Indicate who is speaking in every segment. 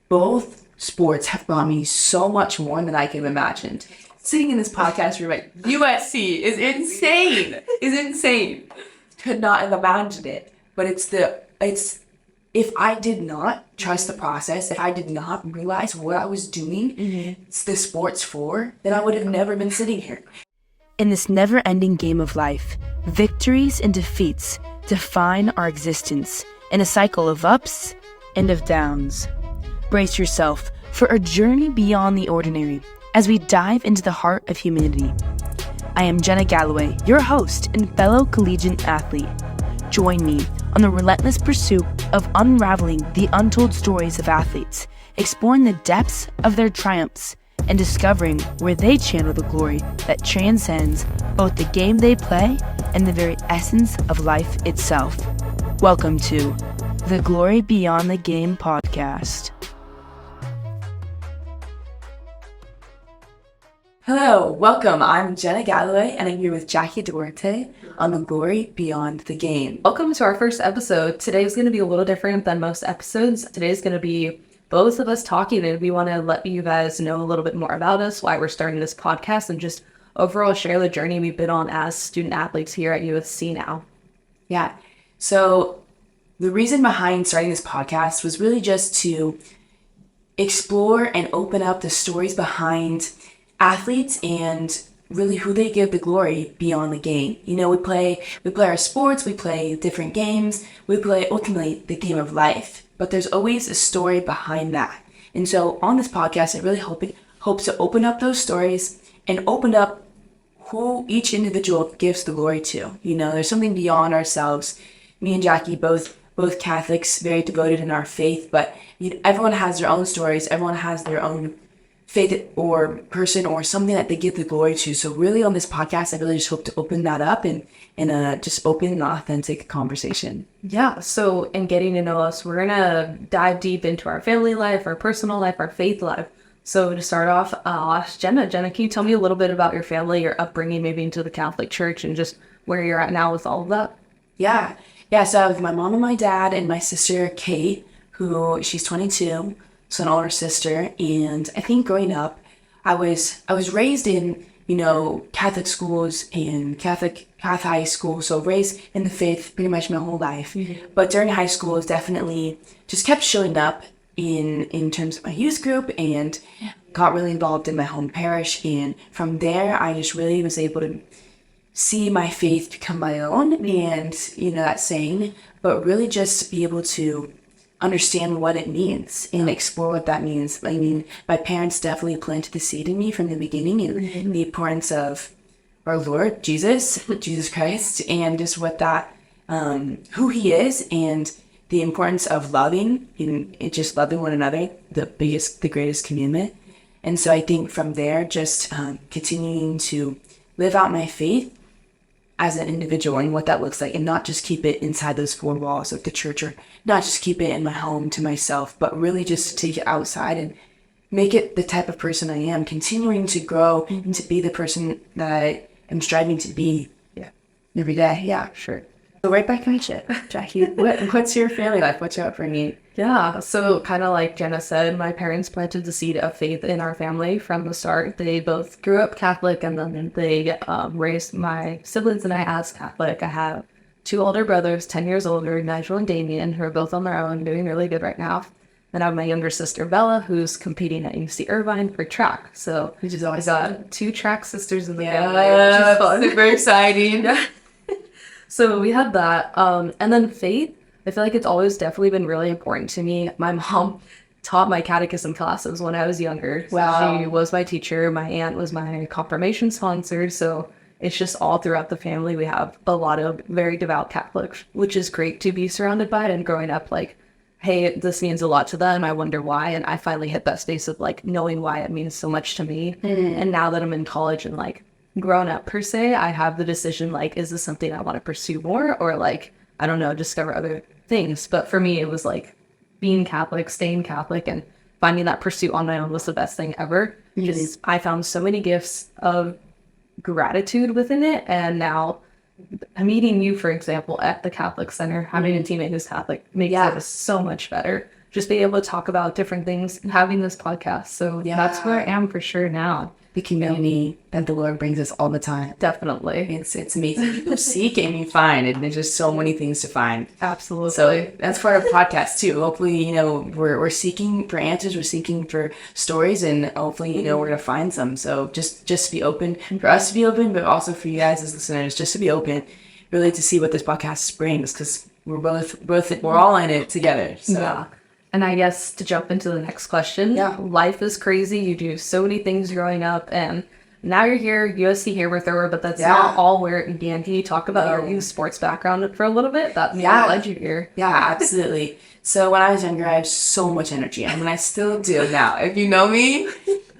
Speaker 1: both sports have brought me so much more than I could have imagined. Sitting in this podcast room at USC is insane. Could not have imagined it. But it's if I did not trust the process, if I did not realize what I was doing, it's the sports for, then I would have never been sitting here.
Speaker 2: In this never-ending game of life, victories and defeats define our existence in a cycle of ups and of downs. Brace yourself for a journey beyond the ordinary as we dive into the heart of humanity. I am Jenna Gallaway, your host and fellow collegiate athlete. Join me on the relentless pursuit of unraveling the untold stories of athletes, exploring the depths of their triumphs, and discovering where they channel the glory that transcends both the game they play and the very essence of life itself. Welcome to the Glory Beyond the Game podcast.
Speaker 1: Hello, welcome. I'm Jenna Gallaway, and I'm here with Jacqui Duarte on the Glory Beyond the Game.
Speaker 3: Welcome to our first episode. Today's going to be a little different than most episodes. Today's going to be both of us talking, and we want to let you guys know a little bit more about us, why we're starting this podcast, and just overall share the journey we've been on as student athletes here at USC now.
Speaker 1: Yeah, so the reason behind starting this podcast was really just to explore and open up the stories behind athletes and really who they give the glory beyond the game. You know, we play our sports, we play different games, we play ultimately the game of life, but there's always a story behind that. And so on this podcast, it really hopes to open up those stories and open up who each individual gives the glory to. You know, there's something beyond ourselves. Me and Jacqui, both Catholics, very devoted in our faith, but everyone has their own stories. Everyone has their own faith or person or something that they give the glory to. So really on this podcast, I really just hope to open that up and just open an authentic conversation.
Speaker 3: Yeah, so in getting to know us, we're going to dive deep into our family life, our personal life, our faith life. So to start off, I'll ask Jenna. Jenna, can you tell me a little bit about your family, your upbringing, maybe into the Catholic Church, and just where you're at now with all of that?
Speaker 1: Yeah, so I have my mom and my dad and my sister, Kate, who she's 22. So an older sister, and I think growing up, I was raised in, Catholic schools and Catholic high school, so raised in the faith pretty much my whole life. Mm-hmm. But during high school, it definitely just kept showing up in terms of my youth group and got really involved in my home parish. And from there, I just really was able to see my faith become my own, and that saying, but really just be able to understand what it means and explore what that means. I mean, my parents definitely planted the seed in me from the beginning, and the importance of our Lord Jesus Christ, and just what that, who he is, and the importance of loving and just loving one another, the greatest commandment. And so I think from there, just continuing to live out my faith as an individual and what that looks like, and not just keep it inside those four walls of the church, or not just keep it in my home to myself, but really just take it outside and make it the type of person I am, continuing to grow and to be the person that I am striving to be every day. Yeah, sure. So right back at you, Jacqui. What's your family life? What's your upbringing?
Speaker 3: Yeah, so kind of like Jenna said, my parents planted the seed of faith in our family from the start. They both grew up Catholic, and then they raised my siblings and I as Catholic. I have two older brothers, 10 years older, Nigel and Damien, who are both on their own, doing really good right now. Then I have my younger sister, Bella, who's competing at UC Irvine for track. So
Speaker 1: which is awesome.
Speaker 3: I got two track sisters in the family, which is fun.
Speaker 1: Super exciting.
Speaker 3: So we had that. And then faith, I feel like it's always definitely been really important to me. My mom taught my catechism classes when I was younger.
Speaker 1: Wow.
Speaker 3: She was my teacher. My aunt was my confirmation sponsor. So it's just all throughout the family. We have a lot of very devout Catholics, which is great to be surrounded by. And growing up, like, hey, this means a lot to them. I wonder why. And I finally hit that space of like knowing why it means so much to me. Mm-hmm. And now that I'm in college and like grown up per se, I have the decision, like, is this something I want to pursue more, or like, I don't know, discover other things. But for me, it was like being Catholic, staying Catholic, and finding that pursuit on my own was the best thing ever. Because I found so many gifts of gratitude within it. And now meeting you, for example, at the Catholic Center, having a teammate who's Catholic makes it so much better. just being able to talk about different things and having this podcast. So that's where I am for sure now.
Speaker 1: The community that the Lord brings us all the time.
Speaker 3: Definitely.
Speaker 1: It's amazing. You seek and you find, and there's just so many things to find.
Speaker 3: Absolutely.
Speaker 1: So that's part of the podcast too. Hopefully, you know, we're seeking for answers, we're seeking for stories, and hopefully, you know, we're gonna find some. So just be open for us to be open, but also for you guys as listeners, just to be open, really to see what this podcast brings, because we're all in it together. So.
Speaker 3: Yeah. And I guess to jump into the next question, life is crazy. You do so many things growing up, and now you're here, USC hammer thrower, but that's not all where it began. Can you talk about your youth sports background for a little bit? That led you here.
Speaker 1: Yeah, absolutely. So when I was younger, I had so much energy. I mean, I still do now. If you know me,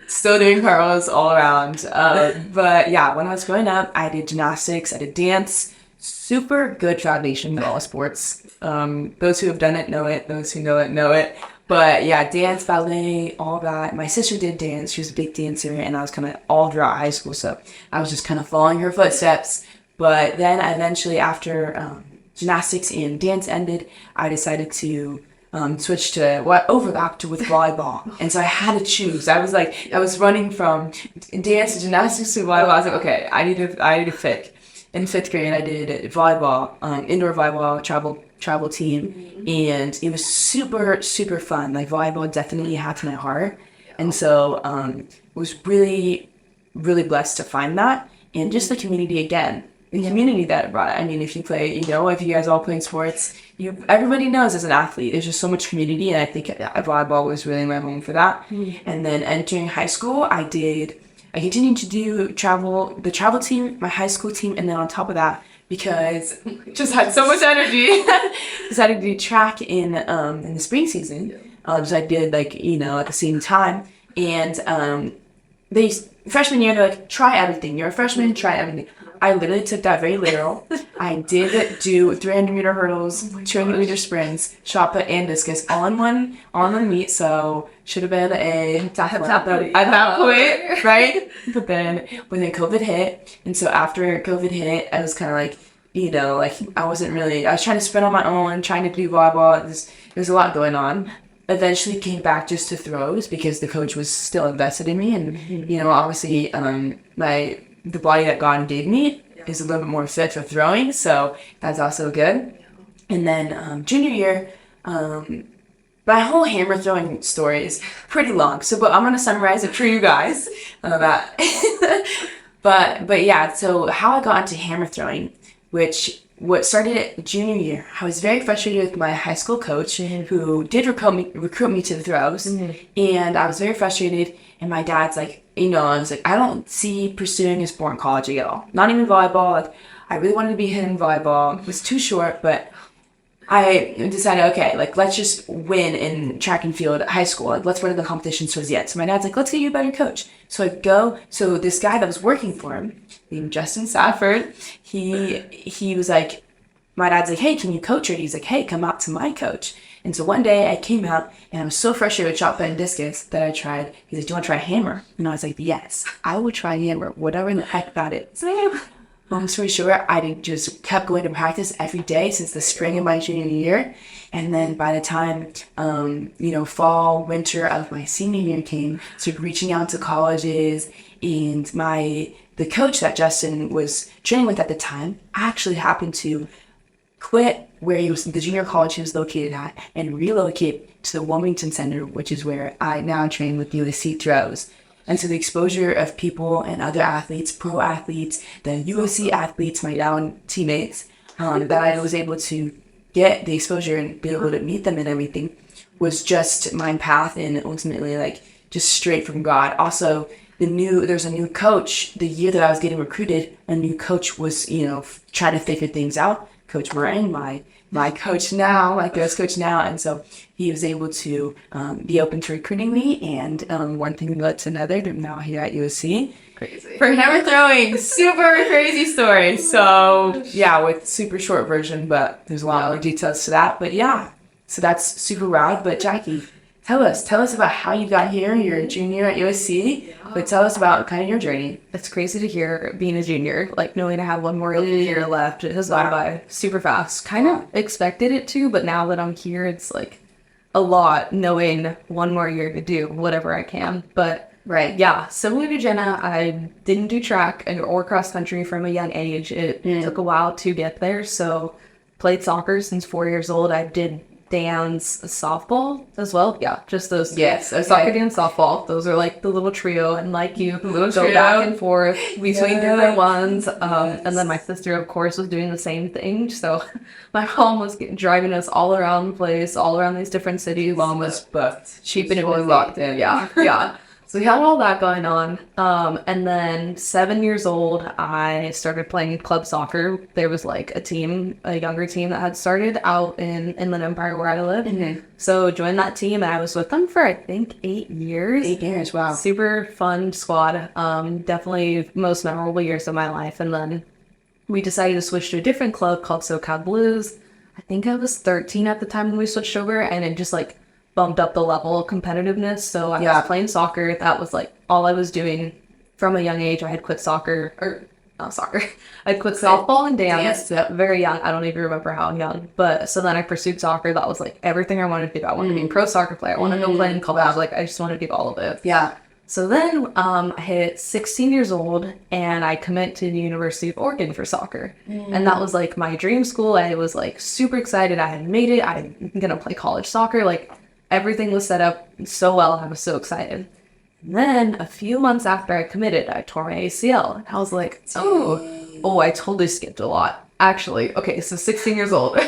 Speaker 1: still doing cartwheels all around. But yeah, when I was growing up, I did gymnastics, I did dance. Super good foundation with all sports. Those who have done it know it. Those who know it. But yeah, dance, ballet, all that. My sister did dance. She was a big dancer, and I was kind of all throughout high school, so I was just kind of following her footsteps. But then eventually, after gymnastics and dance ended, I decided to switch to what overlapped with volleyball, and so I had to choose. I was running from dance to gymnastics to volleyball. I was like, okay, I need to pick. In 5th grade, I did volleyball, indoor volleyball travel team, and it was super, super fun. Like, volleyball definitely had to my heart, and so was really, really blessed to find that, and just the community again. The community that it brought. I mean, if you play, you know, if you guys all playing sports, everybody knows as an athlete, there's just so much community, and I think volleyball was really my home for that. And then entering high school, I continued to do the travel team, my high school team, and then on top of that, because just had so much energy, decided to do track in the spring season. So I did, like, you know, at the same time, and freshman year, they're like, try everything. You're a freshman, try everything. I literally took that very literal. I did do 300-meter hurdles, 200-meter sprints, shot put, and discus all in one meet. So should have been at that point, right? But then when the COVID hit, and so after COVID hit, I was kind of like, you know, like I was trying to sprint on my own, trying to do volleyball. There was a lot going on. Eventually came back just to throws because the coach was still invested in me, and you know, obviously, the body that God gave me is a little bit more fit for throwing, so that's also good. And then junior year, my whole hammer throwing story is pretty long, but I'm gonna summarize it for you guys. But yeah, so how I got into hammer throwing, what started at junior year, I was very frustrated with my high school coach who did recruit me to the throws, and I was very frustrated. And my dad's like, you know, I was like, I don't see pursuing a sport in college at all. Not even volleyball. Like, I really wanted to be hitting volleyball. It was too short, but I decided, okay, like, let's just win in track and field at high school. Like, let's run in the competitions towards the end. So my dad's like, let's get you a better coach. So this guy that was working for him, named Justin Safford, he was like, my dad's like, hey, can you coach her? And he's like, hey, come out to my coach. And so one day I came out and I was so frustrated with shot put and discus that I tried. He's like, do you want to try hammer? And I was like, yes, I will try hammer, whatever the heck that is. Long story short, I just kept going to practice every day since the spring of my junior year. And then by the time, fall, winter of my senior year came, started reaching out to colleges, and the coach that Justin was training with at the time actually happened to quit where the junior college he was located at and relocate to the Wilmington Center, which is where I now train with USC throws. And so the exposure of people and other athletes, pro athletes, the USC athletes, my down teammates, that I was able to get the exposure and be able to meet them and everything was just my path, and ultimately, like, just straight from God. Also, there's a new coach. The year that I was getting recruited, a new coach was, trying to figure things out. Coach Moran, my coach now, my girls coach now, and so he was able to be open to recruiting me, and one thing led to another. I'm now here at USC. Crazy. For hammer throwing, super crazy story. So yeah, with super short version, but there's a lot more details to that. But yeah, so that's super rad. But Jacqui, tell us about how you got here. You're a junior at USC, but tell us about kind of your journey.
Speaker 3: It's crazy to hear being a junior, like knowing I have one more year left. It has gone by super fast. Kind of expected it to, but now that I'm here, it's like a lot knowing one more year to do whatever I can. But
Speaker 1: Right.
Speaker 3: yeah, similar to Jenna, I didn't do track or cross country from a young age. It took a while to get there. So played soccer since 4 years old. I did dance, softball as well. Yeah, just those.
Speaker 1: Yes, okay.
Speaker 3: Soccer, dance, softball. Those are like the little trio. And like you, go
Speaker 1: trio.
Speaker 3: back and forth between
Speaker 1: Yes.
Speaker 3: different ones. And then my sister, of course, was doing the same thing. So my mom was driving us all around the place, all around these different cities. Mom was
Speaker 1: booked.
Speaker 3: cheap and fully locked in. Yeah, yeah. So we had all that going on. And then 7 years old, I started playing club soccer. There was like a younger team that had started out in Inland Empire where I live.
Speaker 1: Mm-hmm.
Speaker 3: So joined that team and I was with them for, I think, 8 years.
Speaker 1: 8 years, wow.
Speaker 3: Super fun squad. Definitely most memorable years of my life. And then we decided to switch to a different club called SoCal Blues. I think I was 13 at the time when we switched over, and it just like bumped up the level of competitiveness. So I was playing soccer. That was like all I was doing from a young age. I had quit soccer, or not soccer. I'd quit softball and dance. Very young. I don't even remember how young. But so then I pursued soccer. That was like everything I wanted to do. I wanted to be a pro soccer player. I wanted to go play in college. Like I just wanted to do all of it.
Speaker 1: Yeah.
Speaker 3: So then I hit 16 years old and I commit to the University of Oregon for soccer. And that was like my dream school. I was like super excited. I had made it. I'm going to play college soccer. Like everything was set up so well. I was so excited. And then a few months after I committed, I tore my ACL. And I was like, oh, I totally skipped a lot. Actually, okay, so 16 years old.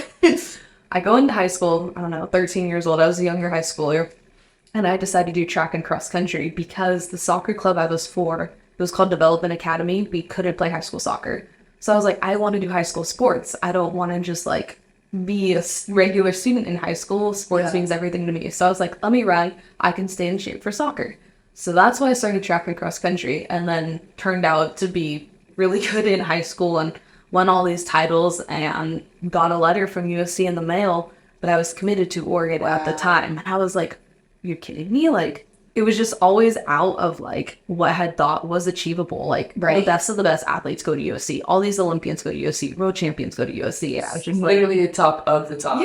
Speaker 3: I go into high school, I don't know, 13 years old. I was a younger high schooler. And I decided to do track and cross country because the soccer club I was for, it was called Development Academy. We couldn't play high school soccer. So I was like, I want to do high school sports. I don't want to just like be a regular student in high school. Sports means everything to me. So I was like, let me run. I can stay in shape for soccer. So that's why I started track and cross country, and then turned out to be really good in high school and won all these titles and got a letter from USC in the mail. But I was committed to Oregon at the time. And I was like, you're kidding me? Like, it was just always out of like what I had thought was achievable. Like the best of the best athletes go to USC. All these Olympians go to USC. World champions go to USC. Yeah, I was just
Speaker 1: Literally the top of the top.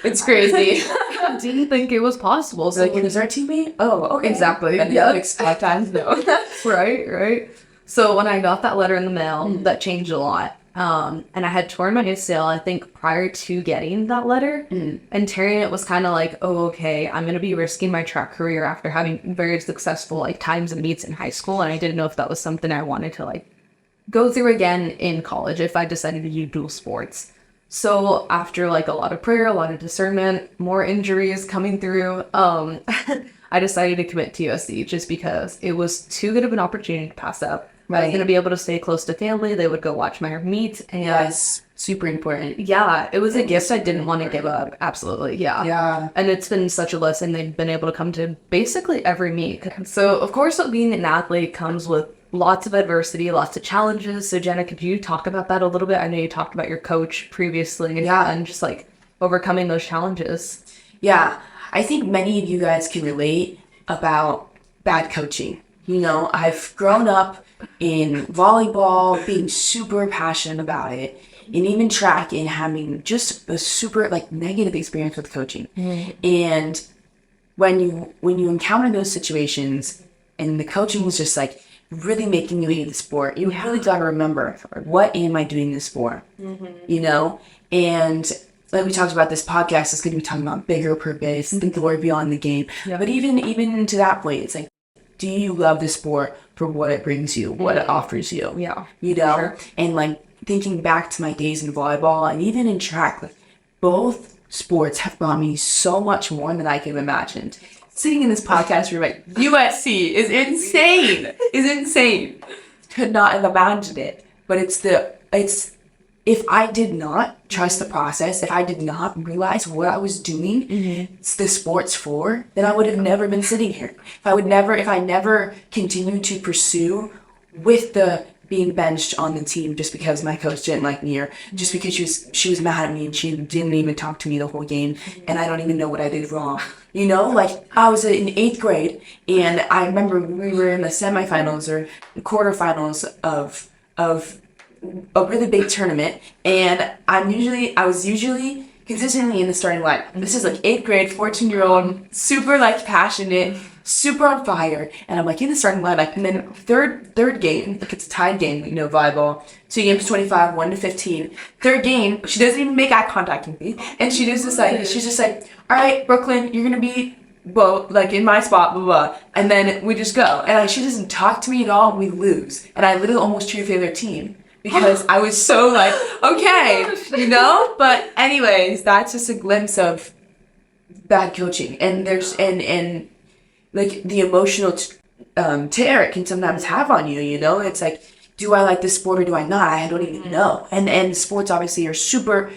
Speaker 1: It's crazy.
Speaker 3: I didn't think it was possible. So
Speaker 1: Like, is our teammate? Oh, okay.
Speaker 3: exactly.
Speaker 1: And
Speaker 3: Yeah.
Speaker 1: like 5 times no.
Speaker 3: Right. So when I got that letter in the mail, that changed a lot. And I had torn my ACL, I think, prior to getting that letter. And tearing it was kind of like, oh, okay, I'm going to be risking my track career after having very successful like times and meets in high school. And I didn't know if that was something I wanted to like go through again in college if I decided to do dual sports. So after like a lot of prayer, a lot of discernment, more injuries coming through, I decided to commit to USC just because it was too good of an opportunity to pass up. I was going to be able to stay close to family. They would go watch my meet. And
Speaker 1: Yes. Super important.
Speaker 3: yeah, it was a gift I didn't want to give up. Absolutely. Yeah.
Speaker 1: Yeah.
Speaker 3: And it's been such a lesson. They've been able to come to basically every meet. So of course, being an athlete comes with lots of adversity, lots of challenges. So Jenna, could you talk about that a little bit? I know you talked about your coach previously.
Speaker 1: Yeah.
Speaker 3: And just like overcoming those challenges.
Speaker 1: Yeah. I think many of you guys can relate about bad coaching. You know, I've grown up in volleyball, being super passionate about it, and even track and having just a super like negative experience with coaching. And when you encounter those situations and the coaching is just like really making you hate the sport, you really got to remember, what am I doing this for? You know? And like we talked about, this podcast is going to be talking about bigger purpose, the glory beyond the game. But even to that point, it's like, do you love the sport for what it brings you, what it offers you?
Speaker 3: Yeah.
Speaker 1: You know? And like thinking back to my days in volleyball and even in track, like, both sports have brought me so much more than I could have imagined. Sitting in this podcast room at USC is insane. Could not have imagined it. But it's if I did not trust the process, if I did not realize what I was doing the sports for, then I would have never been sitting here. If I never continued to pursue with the being benched on the team just because my coach didn't like me, or just because she was mad at me and she didn't even talk to me the whole game, and I don't even know what I did wrong. You know, like I was in 8th grade, and I remember we were in the semifinals or quarterfinals of a really big tournament, and I was usually consistently in the starting line. This is like 8th grade, 14-year-old, super like passionate, super on fire. And I'm like in the starting line, like, and then third game, like it's a tied game, volleyball. 2 games, 25, 1-15. Third game, she doesn't even make eye contact with me. And she's just like, all right, Brooklyn, you're going to be like in my spot, blah, blah. And then we just go. And she doesn't talk to me at all. We lose. And I literally almost cheered for their team because I was so like, okay, But anyways, that's just a glimpse of bad coaching. And there's, and like the emotional tear it can sometimes have on you, It's like, do I like this sport or do I not? I don't even know. And sports obviously are super,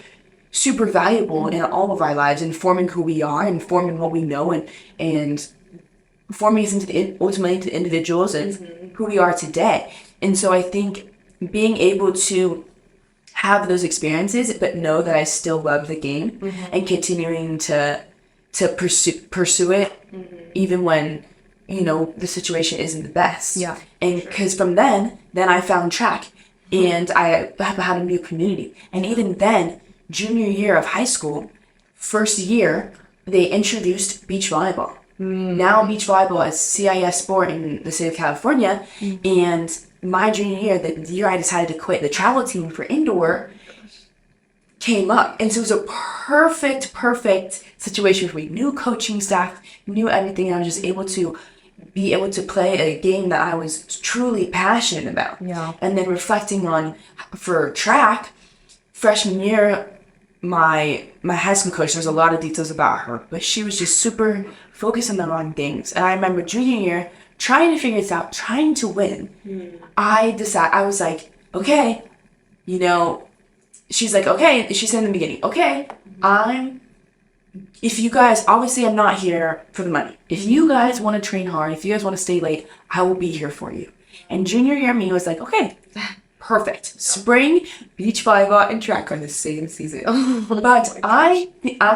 Speaker 1: super valuable in all of our lives, and forming who we are and forming what we know and forming us ultimately into individuals and who we are today. And so I think being able to have those experiences, but know that I still love the game and continuing to pursue it, even when the situation isn't the best.
Speaker 3: Yeah.
Speaker 1: And because from then I found track, and I have had a new community. And even then, junior year of high school, first year, they introduced beach volleyball. Now beach volleyball is CIS sport in the state of California. And my junior year, the year I decided to quit, the travel team for indoor came up. And so it was a perfect situation for me. New coaching staff, new everything. And I was just able to play a game that I was truly passionate about.
Speaker 3: Yeah.
Speaker 1: And then reflecting on, for track, freshman year, my high school coach, there's a lot of details about her, but she was just super focused on the wrong things. And I remember junior year, trying to figure this out, trying to win. I was like, okay, she's like, okay, she said in the beginning, okay, if you guys, obviously I'm not here for the money. If you guys want to train hard, if you guys want to stay late, I will be here for you. And junior year me was like, okay, perfect. Spring, beach volleyball, and track are the same season. But I'm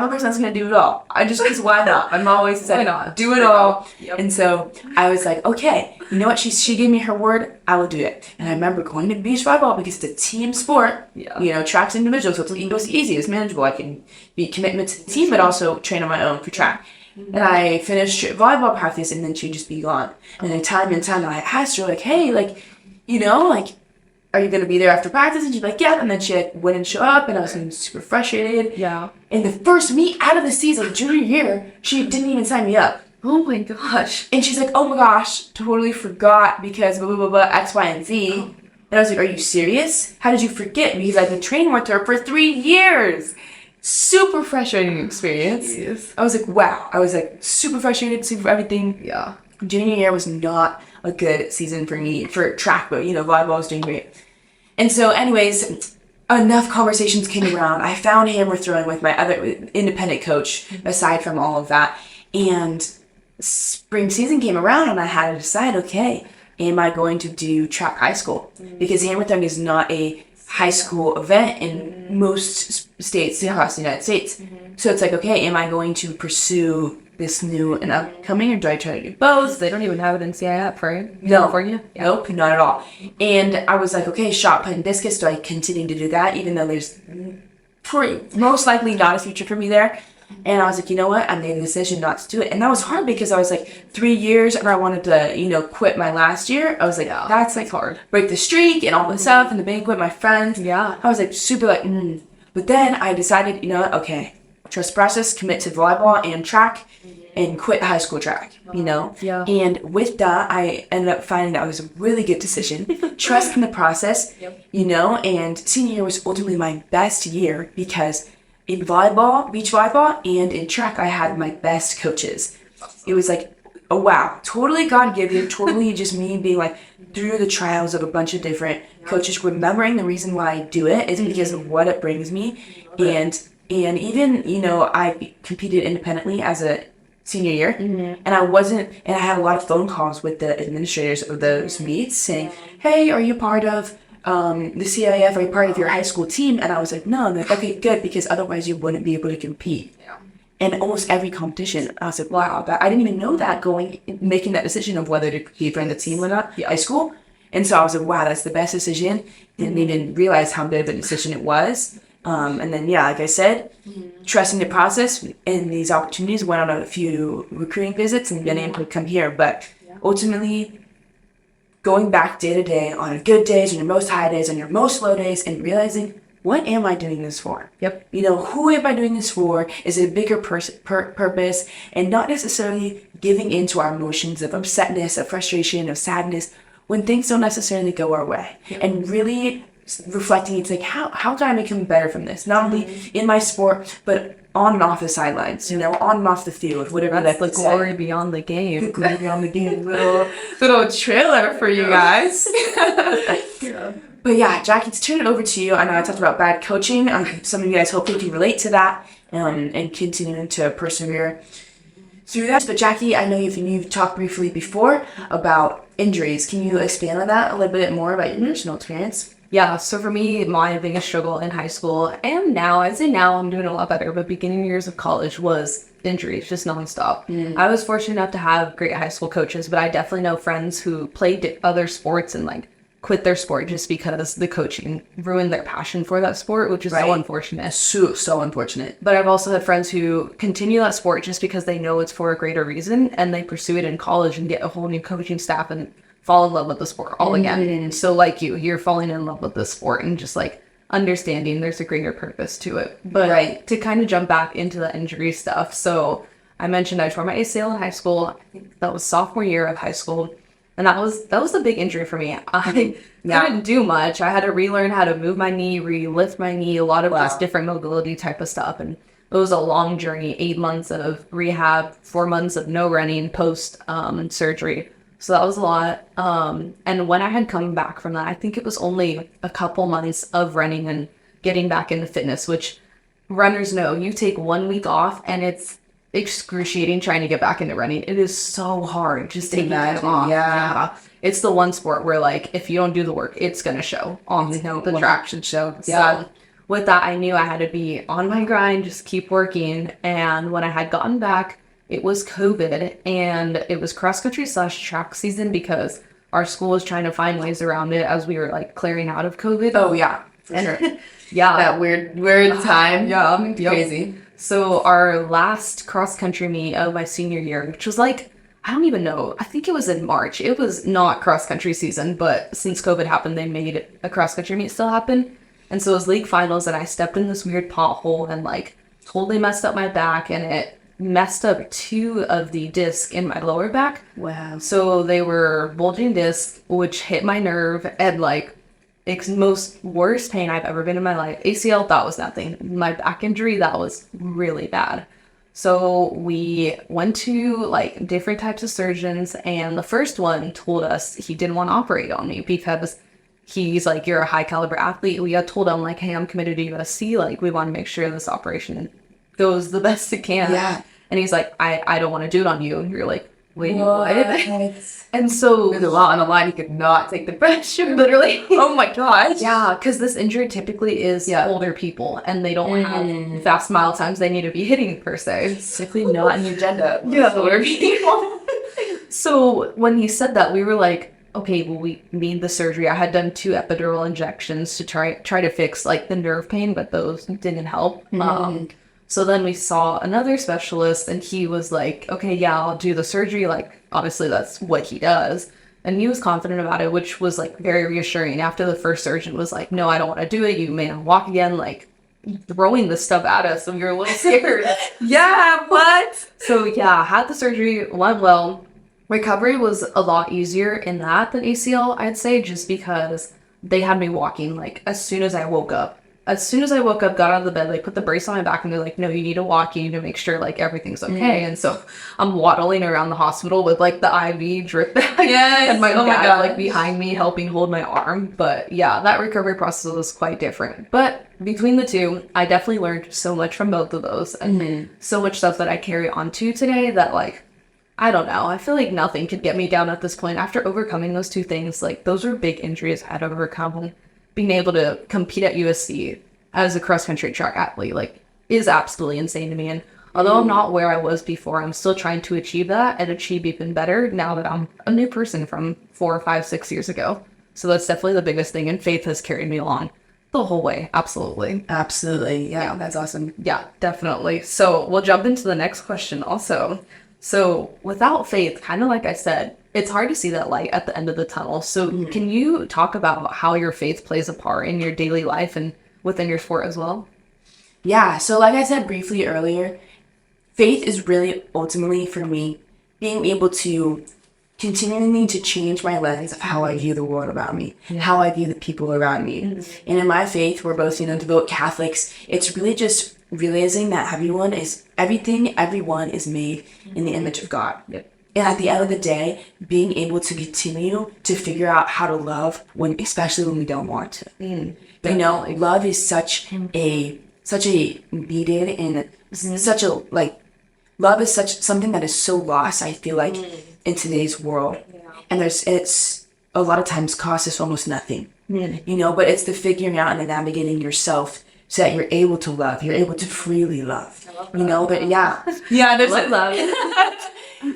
Speaker 1: a person that's going to do it all. Because why not? I'm always saying, do it all.
Speaker 3: Yep.
Speaker 1: And so I was like, okay, you know what? She gave me her word. I will do it. And I remember going to beach volleyball because it's a team sport.
Speaker 3: Yeah.
Speaker 1: Track's individual, so it's easy. It's manageable. I can be commitment to the team, but also train on my own for track. And I finished volleyball practice, and then she'd just be gone. And then time and time I asked her, like, hey, like, are you going to be there after practice? And she'd be like, yeah. And then she wouldn't show up, and I was getting super frustrated.
Speaker 3: Yeah.
Speaker 1: And the first meet out of the season, junior year, she didn't even sign me up.
Speaker 3: Oh my gosh.
Speaker 1: And she's like, oh my gosh, totally forgot because blah, blah, blah, blah, X, Y, and Z. And I was like, are you serious? How did you forget? Because I've been training with her for 3 years. Super frustrating experience.
Speaker 3: Jeez.
Speaker 1: I was like, wow. I was like super frustrated, super everything.
Speaker 3: Yeah.
Speaker 1: Junior year was not a good season for me for track, but volleyball was doing great. And so anyways, enough conversations came around. I found hammer throwing with my other independent coach, aside from all of that. And spring season came around, and I had to decide, okay, am I going to do track high school? Because hammer throwing is not a high school event in most states across the United States. So it's like, okay, am I going to pursue this new and upcoming, or do I try to do both?
Speaker 3: They don't even have it in CIF, right?
Speaker 1: No.
Speaker 3: California? Yeah.
Speaker 1: Nope, not at all. And I was like, okay, shot, put, and discus, do I continue to do that, even though there's most likely not a future for me there? And I was like, you know what? I made the decision not to do it. And that was hard because I was like 3 years and I wanted to, quit my last year. I was like, that's like hard. Break the streak and all this stuff and the banquet, my friends.
Speaker 3: Yeah.
Speaker 1: I was like super like, But then I decided, you know what? Okay, trust the process, commit to volleyball and track and quit high school track,
Speaker 3: Yeah.
Speaker 1: And with that, I ended up finding that was a really good decision. Trust in the process, and senior year was ultimately my best year because in volleyball, beach volleyball, and in track, I had my best coaches. It was like, oh wow, totally God-given, totally just me being like through the trials of a bunch of different coaches, remembering the reason why I do it is because of what it brings me. And even, I competed independently as a senior year, and I had a lot of phone calls with the administrators of those meets saying, hey, are you part of the CIF, are you part of your high school team? And I was like, no. And they're like, okay, good, because otherwise you wouldn't be able to compete.
Speaker 3: Yeah.
Speaker 1: And almost every competition, I was like, wow, I didn't even know that making that decision of whether to compete for the team or not, high school. And so I was like, wow, that's the best decision. Didn't even realize how good of a decision it was. And then, yeah, like I said, trusting the process and these opportunities, went on a few recruiting visits and been able to come here. But ultimately, going back day to day on your good days, on your most high days, on your most low days, and realizing, what am I doing this for?
Speaker 3: Yep.
Speaker 1: You know, who am I doing this for? Is it a bigger purpose? And not necessarily giving into our emotions of upsetness, of frustration, of sadness when things don't necessarily go our way.
Speaker 3: Yep.
Speaker 1: And really reflecting, it's like, how can I become better from this? Not only in my sport, but on and off the sidelines, you know, on and off the field, whatever
Speaker 3: That's the
Speaker 1: that's
Speaker 3: glory beyond the game.
Speaker 1: glory beyond the game. Little trailer for you guys. But yeah, Jacqui, to turn it over to you. I know I talked about bad coaching. Some of you guys hopefully can relate to that, and continuing to persevere through that. But Jacqui, I know you've talked briefly before about injuries. Can you expand on that a little bit more about your personal experience?
Speaker 3: Yeah, so for me, my biggest struggle in high school, and now, I'd say now I'm doing a lot better, but beginning years of college was injuries, just nonstop. I was fortunate enough to have great high school coaches, but I definitely know friends who played other sports and like quit their sport just because the coaching ruined their passion for that sport, which is so unfortunate.
Speaker 1: So unfortunate.
Speaker 3: But I've also had friends who continue that sport just because they know it's for a greater reason, and they pursue it in college and get a whole new coaching staff and fall in love with the sport all again. So like you're falling in love with the sport and just like understanding there's a greater purpose to it. But to kind of jump back into the injury stuff. So I mentioned I tore my ACL in high school. I think that was sophomore year of high school. And that was a big injury for me. I couldn't do much. I had to relearn how to move my knee, re-lift my knee, a lot of this different mobility type of stuff. And it was a long journey, 8 months of rehab, 4 months of no running post surgery. So that was a lot. And when I had come back from that, I think it was only a couple months of running and getting back into fitness, which runners know you take 1 week off and it's excruciating trying to get back into running. It is so hard just taking that off. Yeah. It's the one sport where like, if you don't do the work, it's going to show on the traction show. Yeah. So with that, I knew I had to be on my grind, just keep working. And when I had gotten back, it was COVID and it was cross country / track season because our school was trying to find ways around it as we were like clearing out of COVID.
Speaker 1: Oh yeah.
Speaker 3: And yeah.
Speaker 1: That weird time.
Speaker 3: Yeah.
Speaker 1: Crazy.
Speaker 3: So our last cross country meet of my senior year, which was like, I don't even know. I think it was in March. It was not cross country season, but since COVID happened, they made a cross country meet still happen. And so it was league finals and I stepped in this weird pothole and like totally messed up my back and it messed up 2 of the discs in my lower back.
Speaker 1: Wow.
Speaker 3: So they were bulging discs, which hit my nerve and like most worst pain I've ever been in my life. ACL, that was nothing. My back injury, that was really bad. So we went to like different types of surgeons and the first one told us he didn't want to operate on me because he's like, you're a high caliber athlete. We had told him like, hey, I'm committed to USC. Like we want to make sure this operation goes the best it can.
Speaker 1: Yeah.
Speaker 3: And he's like, I don't want to do it on you. And you're like, wait, what? And so
Speaker 1: there's a lot on the line. You could not take the pressure.
Speaker 3: literally.
Speaker 1: Oh my gosh.
Speaker 3: Yeah, because this injury typically is older people and they don't have fast mile times they need to be hitting per se.
Speaker 1: Simply not an agenda.
Speaker 3: Yeah. So when he said that, we were like, okay, well, we need the surgery. I had done 2 epidural injections to try to fix like the nerve pain, but those didn't help. So then we saw another specialist and he was like, okay, yeah, I'll do the surgery. Like, obviously that's what he does. And he was confident about it, which was like very reassuring. After the first surgeon was like, no, I don't want to do it. You may not walk again, like throwing this stuff at us. So we were a little scared.
Speaker 1: Yeah, what?
Speaker 3: So yeah, had the surgery, went well. Recovery was a lot easier in that than ACL, I'd say, just because they had me walking like as soon as I woke up. As soon as I woke up, got out of the bed, they put the brace on my back and they're like, no, you need to walk. You need to make sure like everything's okay. And so I'm waddling around the hospital with like the IV drip bag and my dad like behind me helping hold my arm. But yeah, that recovery process was quite different. But between the 2, I definitely learned so much from both of those and so much stuff that I carry on to today that like, I don't know. I feel like nothing could get me down at this point. After overcoming those 2 things, like those were big injuries I had to overcome. Being able to compete at USC as a cross-country track athlete, like, is absolutely insane to me. And although I'm not where I was before, I'm still trying to achieve that and achieve even better now that I'm a new person from 4, 5, 6 years ago. So that's definitely the biggest thing. And faith has carried me along the whole way. Absolutely.
Speaker 1: Absolutely. Yeah, that's awesome.
Speaker 3: Yeah, definitely. So we'll jump into the next question also. So without faith, kind of like I said, it's hard to see that light at the end of the tunnel. So can you talk about how your faith plays a part in your daily life and within your sport as well?
Speaker 1: Yeah, so like I said briefly earlier, faith is really ultimately for me being able to continually to change my lens of how I view the world around me, how I view the people around me. And in my faith, we're both, devout Catholics. It's really just realizing that everyone is made in the image of God.
Speaker 3: Yep.
Speaker 1: And at the end of the day, being able to continue to figure out how to love especially when we don't want to. Love is such a needed and such a love is something that is so lost, I feel like, in today's world. And it's a lot of times costs us almost nothing. But it's the figuring out and the navigating yourself so that you're able to love, you're able to freely love.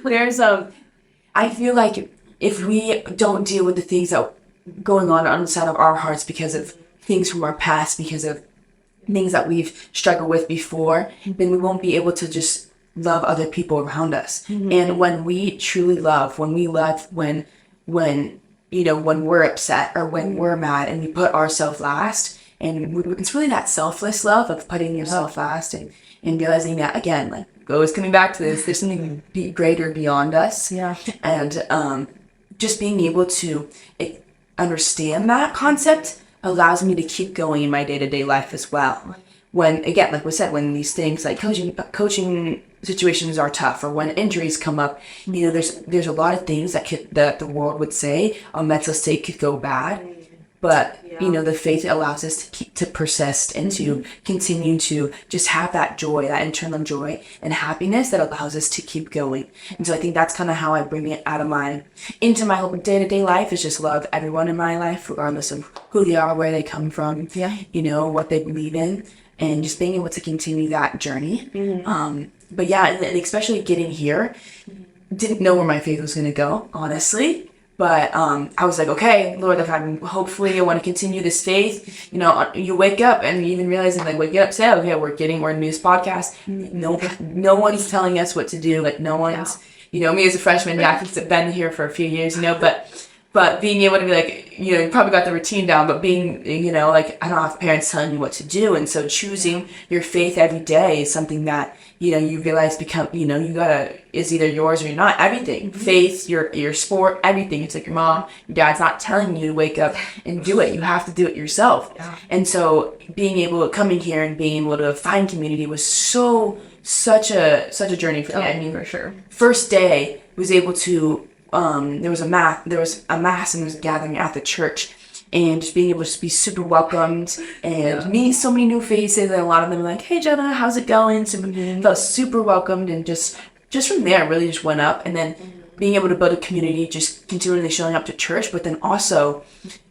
Speaker 1: But there's love. I feel like if we don't deal with the things that are going on inside of our hearts because of things from our past, because of things that we've struggled with before, then we won't be able to just love other people around us. And when we truly love, when we're upset or when we're mad and we put ourselves last, and it's really that selfless love of putting yourself last and realizing that, again, always coming back to this, there's something greater beyond us.
Speaker 3: Yeah.
Speaker 1: And just being able to understand that concept allows me to keep going in my day-to-day life as well. When, again, like we said, when these things like coaching situations are tough, or when injuries come up, there's a lot of things that the world would say on mental state could go bad. But, the faith allows us to persist and to continue to just have that joy, that internal joy and happiness that allows us to keep going. And so I think that's kind of how I bring it into my whole day-to-day life, is just love everyone in my life, regardless of who they are, where they come from, what they believe in, and just being able to continue that journey. But yeah, and especially getting here, didn't know where my faith was going to go, honestly. But I was like, okay, Lord, hopefully I want to continue this faith. You wake up and even realizing, wake up, say, okay, we're a news podcast. No one's telling us what to do. No one's, me as a freshman, Jacqui's been here for a few years, but being able to be you probably got the routine down, but being, I don't have parents telling you what to do. And so choosing your faith every day is something that, you realize is either yours or you're not. Everything, faith, your sport, everything. It's like your mom, your dad's not telling you to wake up and do it. You have to do it yourself. Yeah. And so being able to come in here and being able to find community was such a journey for me. I mean,
Speaker 3: for sure.
Speaker 1: First day was able to, there was a mass and there was a gathering at the church, and just being able to be super welcomed and meet so many new faces, and a lot of them were like, hey Jenna, how's it going? So felt super welcomed, and just from there really just went up. And then being able to build a community, just continually showing up to church, but then also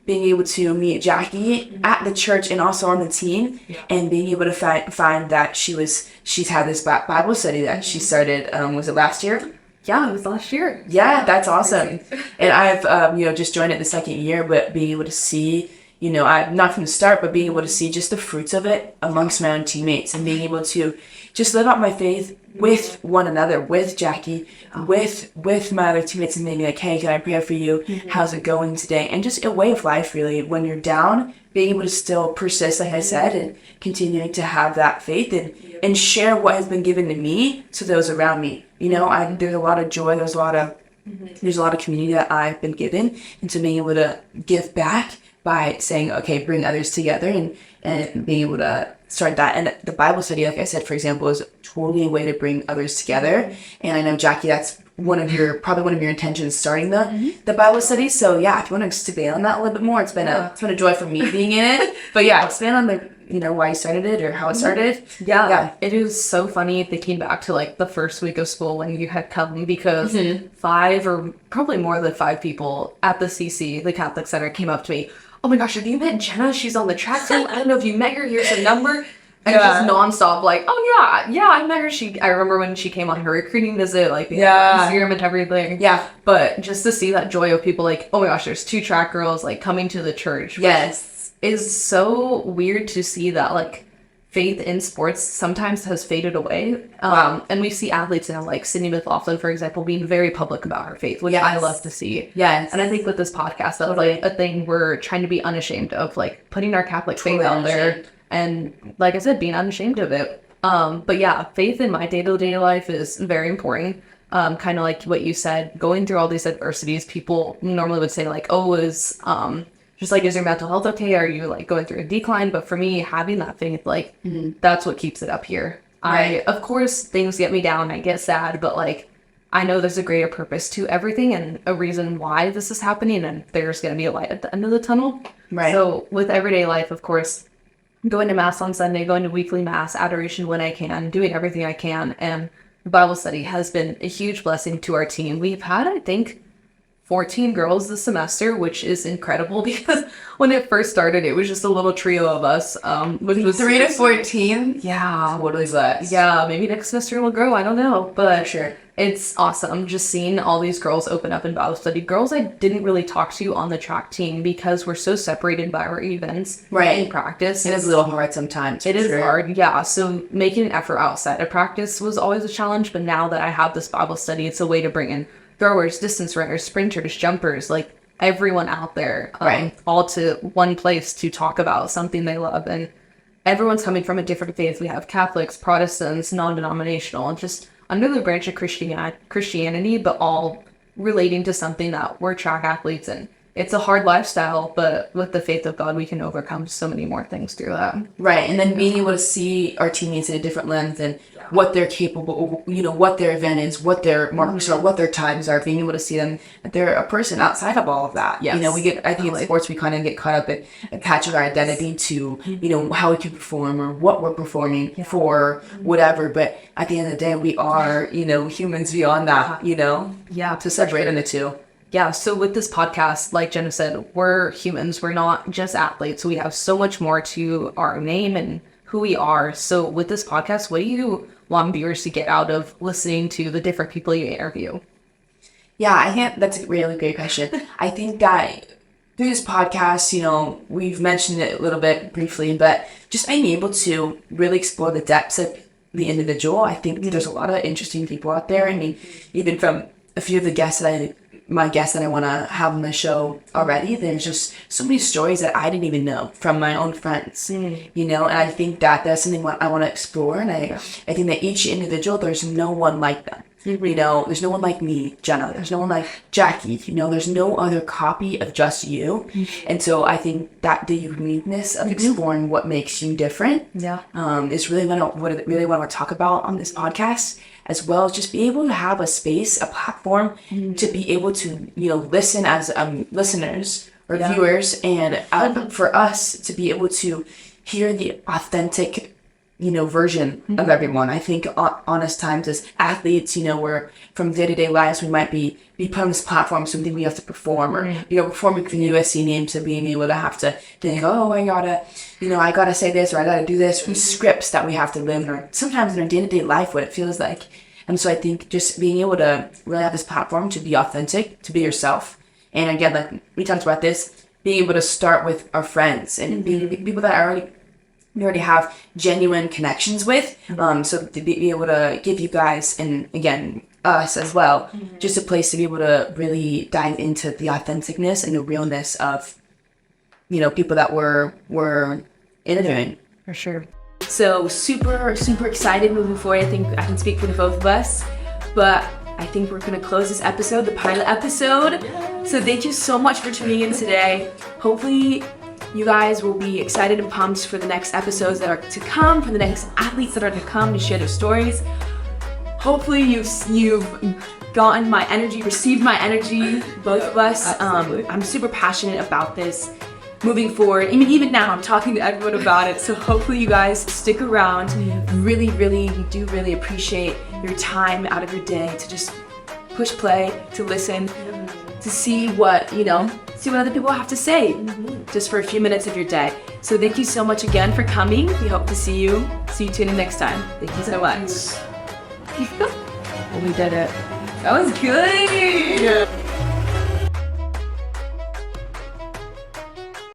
Speaker 1: being able to meet Jacqui at the church and also on the team, and being able to find that she's had this Bible study that she started, was it last year?
Speaker 3: Yeah, it was last year.
Speaker 1: Yeah, that's awesome. And I've, just joined it the second year, but being able to see, I'm not from the start, but being able to see just the fruits of it amongst my own teammates, and being able to just live out my faith with one another, with Jacqui, with my other teammates, and being like, hey, can I pray for you? How's it going today? And just a way of life, really. When you're down, being able to still persist, like I said, and continuing to have that faith and share what has been given to me to those around me. There's a lot of joy, there's a lot of community that I've been given, and so being able to give back by saying, okay, bring others together, and being able to start that. And the Bible study, like I said, for example, is totally a way to bring others together. And I know, Jacqui, that's probably one of your intentions, starting the Bible study. So yeah, if you want to expand on that a little bit more, it's been a joy for me being in it. But yeah, expand on why you started it or how it started.
Speaker 3: Yeah. It is so funny thinking back to the first week of school when you had come, because 5 or probably more than 5 people at the CC, the Catholic Center, came up to me. Oh my gosh, have you met Jenna? She's on the track team. I don't know if you met her. Here's her number. And just nonstop, I met her. I remember when she came on her recruiting visit, Instagram and everything.
Speaker 1: Yeah.
Speaker 3: But just to see that joy of people oh my gosh, there's 2 track girls coming to the church.
Speaker 1: Yes.
Speaker 3: is so weird to see that like faith in sports sometimes has faded away. And we see athletes now, like Sydney McLaughlin, for example, being very public about her faith, which I love to see.
Speaker 1: Yes.
Speaker 3: And I think with this podcast, that's like a thing we're trying to be unashamed of, like putting our Catholic faith out there. And like I said, being unashamed of it. But yeah, faith in my day-to-day life is very important. Kind of like what you said, going through all these adversities, people normally would say like, oh, is your mental health okay? Are you like going through a decline? But for me, having that faith, like that's what keeps it up here. Right. Of course, things get me down. I get sad, but like, I know there's a greater purpose to everything and a reason why this is happening. And there's going to be a light at the end of the tunnel. Right. So with everyday life, of course, going to mass on Sunday, going to weekly mass, adoration when I can, doing everything I can. And Bible study has been a huge blessing to our team. We've had, I think, 14 girls this semester, which is incredible because when it first started, it was just a little trio of us. Which was
Speaker 1: 3 to 14?
Speaker 3: Yeah.
Speaker 1: What is that?
Speaker 3: Yeah, maybe next semester will grow. I don't know. But
Speaker 1: for sure.
Speaker 3: It's awesome just seeing all these girls open up in Bible study. Girls I didn't really talk to on the track team because we're so separated by our events in practice.
Speaker 1: It is a little hard sometimes.
Speaker 3: It is hard, yeah. So making an effort outside of practice was always a challenge. But now that I have this Bible study, it's a way to bring in throwers, distance runners, sprinters, jumpers, like everyone out there, all to one place to talk about something they love. And everyone's coming from a different faith. We have Catholics, Protestants, non-denominational, and just under the branch of Christianity, but all relating to something that we're track athletes in. It's a hard lifestyle, but with the faith of God, we can overcome so many more things through that.
Speaker 1: Right, and then being able to see our teammates in a different lens and what they're capable of, what their event is, what their marks are, what their times are, being able to see them, that they're a person outside of all of that. Yes. I think in sports, we kind of get caught up in attaching our identity to, how we can perform or what we're performing for, whatever. But at the end of the day, we are, humans beyond that, to separate in the two.
Speaker 3: Yeah, so with this podcast, like Jenna said, we're humans. We're not just athletes. We have so much more to our name and who we are. So with this podcast, what do you want viewers to get out of listening to the different people you interview?
Speaker 1: Yeah, I think that's a really great question. I think that through this podcast, we've mentioned it a little bit briefly, but just being able to really explore the depths of the individual. I think there's a lot of interesting people out there. I mean, even from a few of the guests my guests that I want to have on the show already, there's just so many stories that I didn't even know from my own friends, and I think that that's something I want to explore. And I think that each individual, there's no one like them. There's no one like me, Jenna. There's no one like Jacqui. There's no other copy of just you. And so I think that the uniqueness of exploring what makes you different is really what I want to talk about on this podcast, as well as just be able to have a space, a platform to be able to, listen as listeners or viewers, and for us to be able to hear the authentic version of everyone. I think honest times as athletes, we're from day-to-day lives, we might be put on this platform, something we have to perform, or, performing for the USC name, to being able to have to think, oh, I gotta say this, or I gotta do this, from scripts that we have to live, or sometimes in our day-to-day life, what it feels like. And so I think just being able to really have this platform to be authentic, to be yourself. And again, like we talked about this, being able to start with our friends and being people that we already have genuine connections with, so to be able to give you guys, and again, us as well, just a place to be able to really dive into the authenticness and the realness of, people that we're interviewing.
Speaker 3: For sure.
Speaker 2: So super, super excited moving forward. I think I can speak for the both of us, but I think we're going to close this episode, the pilot episode. So thank you so much for tuning in today. Hopefully you guys will be excited and pumped for the next episodes that are to come, for the next athletes that are to come to share their stories. Hopefully you've gotten my energy, received my energy, both of us. I'm super passionate about this moving forward. I mean, even now I'm talking to everyone about it. So hopefully you guys stick around. Really, really, we do really appreciate your time out of your day to just push play, to listen, to see what, see what other people have to say, just for a few minutes of your day. So thank you so much again for coming. We hope to see you tune in next time. Thank you so much.
Speaker 3: We did it.
Speaker 2: That was good.